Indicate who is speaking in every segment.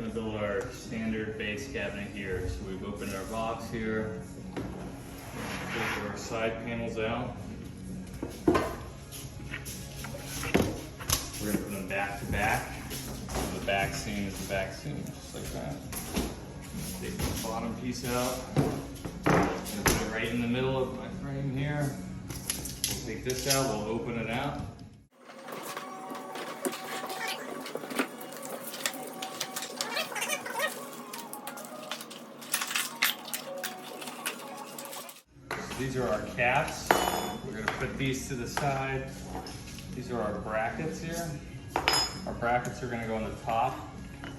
Speaker 1: gonna build our standard base cabinet here. So we've opened our box here, pull our side panels out. We're gonna put them back to back. So the back seam is the back seam, just like that. Take the bottom piece out. I'm gonna put it right in the middle of my frame here. We'll take this out, we'll open it out. These are our caps. We're going to put these to the side. These are our brackets here. Our brackets are going to go on the top. Back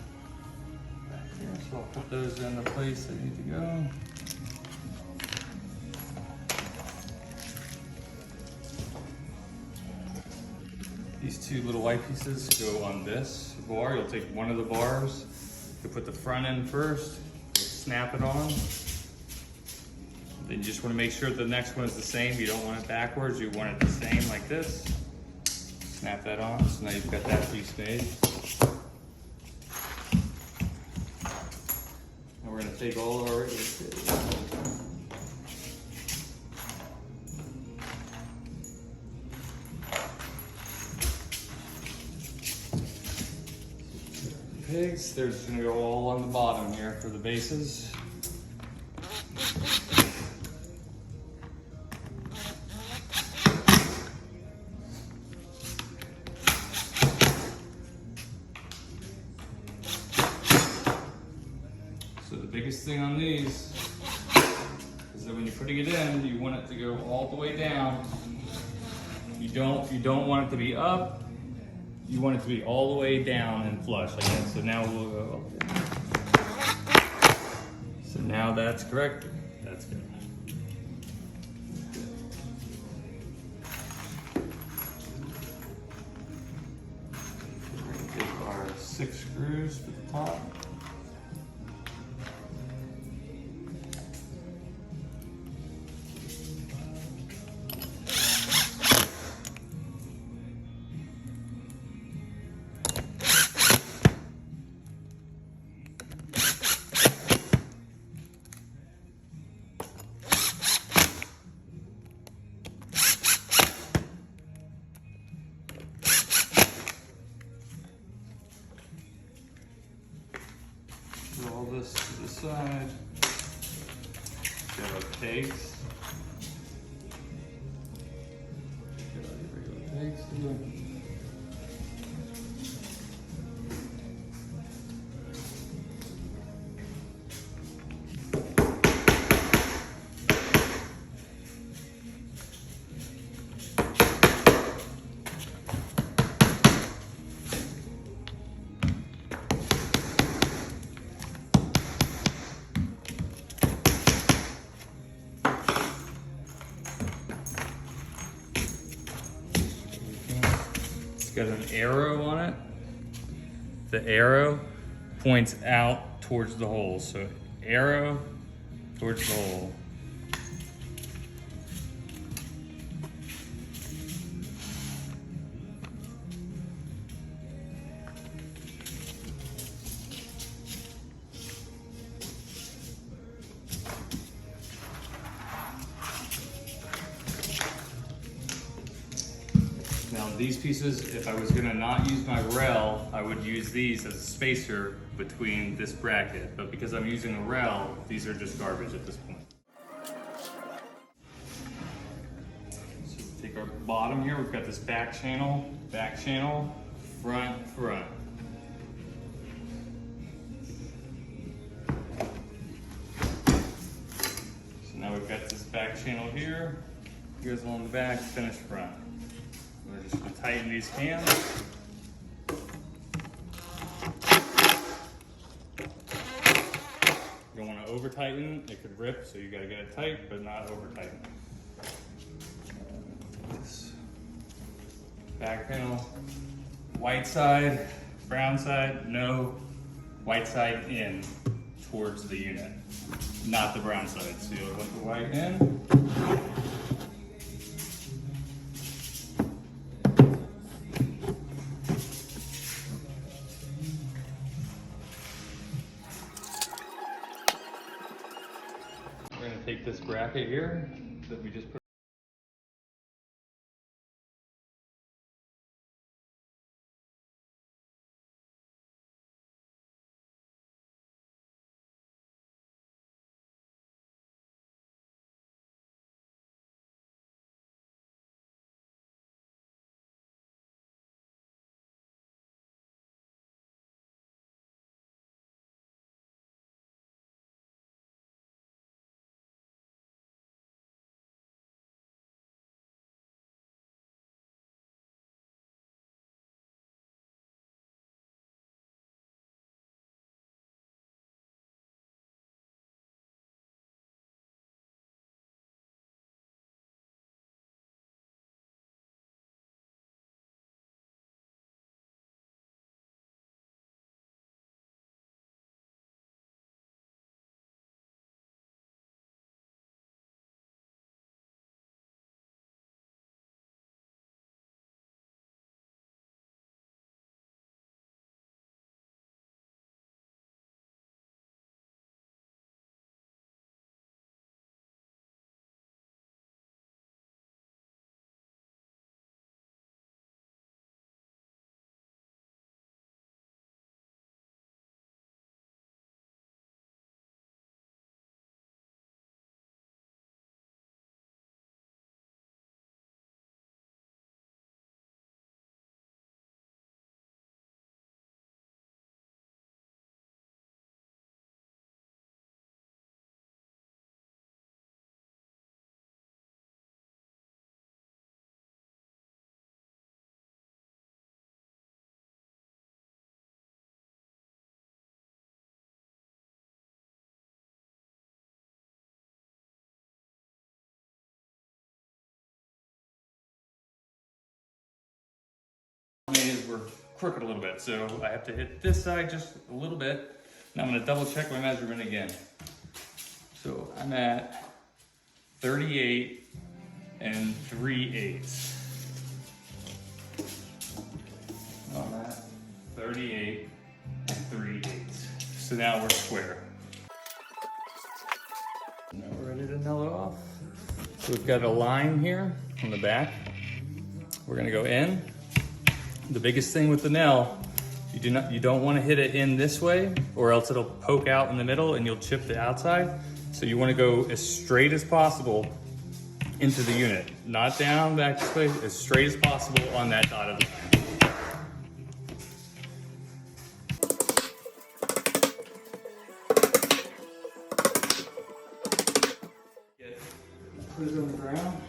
Speaker 1: here. So I'll put those in the place they need to go. These two little white pieces go on this bar. You'll take one of the bars, you put the front end first, snap it on. Then you just want to make sure the next one is the same. You don't want it backwards. You want it the same like this. Snap that on. So now you've got that piece made. And we're going to take all of our pigs. They're just going to go all on the bottom here for the bases. So the biggest thing on these is that when you're putting it in, you want it to go all the way down. You don't want it to be up. You want it to be all the way down and flush like that. So now we'll go. So now that's correct. That's good. We're going to take our 6 screws to the top. Roll this to the side. Get our pegs. Get our regular pegs here. Got an arrow on it. The arrow points out towards the hole. So arrow towards the hole. Now these pieces, if I was gonna not use my rail, I would use these as a spacer between this bracket. But because I'm using a rail, these are just garbage at this point. So take our bottom here, we've got this back channel, front. So now we've got this back channel here, goes along the back, finish front. We're just going to tighten these cams. You don't want to over tighten, it could rip, so you got to get it tight, but not over tighten. This back panel, white side, brown side, no, white side in towards the unit, not the brown side. So you'll put the white in. take this bracket here that we just put. Is we're crooked a little bit, so I have to hit this side just a little bit. Now I'm going to double check my measurement again. So I'm at 38 and 3/8. I'm at 38 and 3/8. So now we're square. Now we're ready to nail it off. So we've got a line here on the back. We're going to go in. The biggest thing with the nail, you don't want to hit it in this way, or else it'll poke out in the middle and you'll chip the outside. So you want to go as straight as possible into the unit, not down back this way, as straight as possible on that dotted line. Put it on the ground.